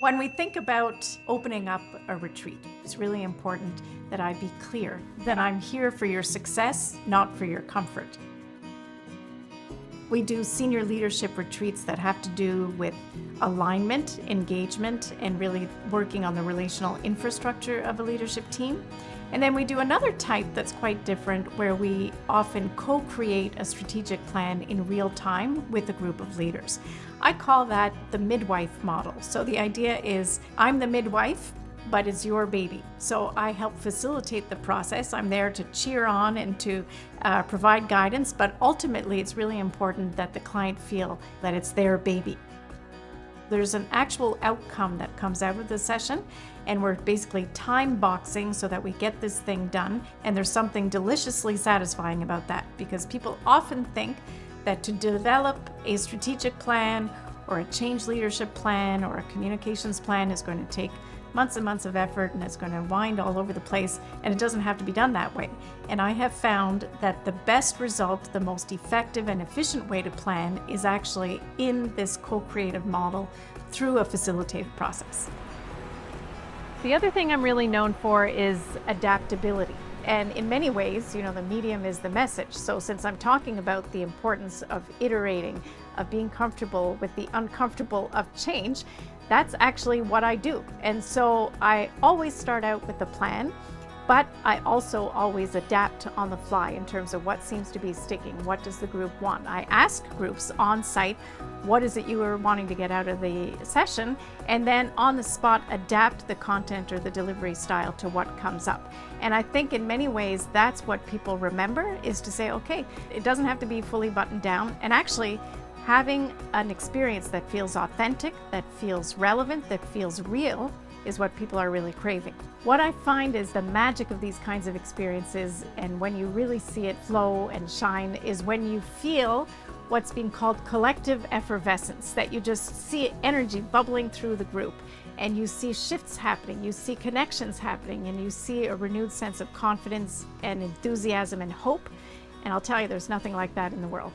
When we think about opening up a retreat, it's really important that I be clear that I'm here for your success, not for your comfort. We do senior leadership retreats that have to do with alignment, engagement, and really working on the relational infrastructure of a leadership team. And then we do another type that's quite different, where we often co-create a strategic plan in real time with a group of leaders. I call that the midwife model. So the idea is I'm the midwife, but it's your baby. So I help facilitate the process. I'm there to cheer on and to provide guidance, but ultimately it's really important that the client feel that it's their baby. There's an actual outcome that comes out of the session, and we're basically time boxing so that we get this thing done. And there's something deliciously satisfying about that, because people often think that to develop a strategic plan or a change leadership plan or a communications plan is going to take months and months of effort, and it's going to wind all over the place, and it doesn't have to be done that way. And I have found that the best result, the most effective and efficient way to plan is actually in this co-creative model through a facilitated process. The other thing I'm really known for is adaptability. And in many ways, the medium is the message. So since I'm talking about the importance of iterating, of being comfortable with the uncomfortable of change, that's actually what I do. And so I always start out with a plan, but I also always adapt on the fly in terms of what seems to be sticking. What does the group want? I ask groups on site, what is it you are wanting to get out of the session? And then on the spot, adapt the content or the delivery style to what comes up. And I think in many ways, that's what people remember, is to say, okay, it doesn't have to be fully buttoned down. And actually, having an experience that feels authentic, that feels relevant, that feels real is what people are really craving. What I find is the magic of these kinds of experiences, and when you really see it flow and shine, is when you feel what's being called collective effervescence, that you just see energy bubbling through the group, and you see shifts happening, you see connections happening, and you see a renewed sense of confidence and enthusiasm and hope. And I'll tell you, there's nothing like that in the world.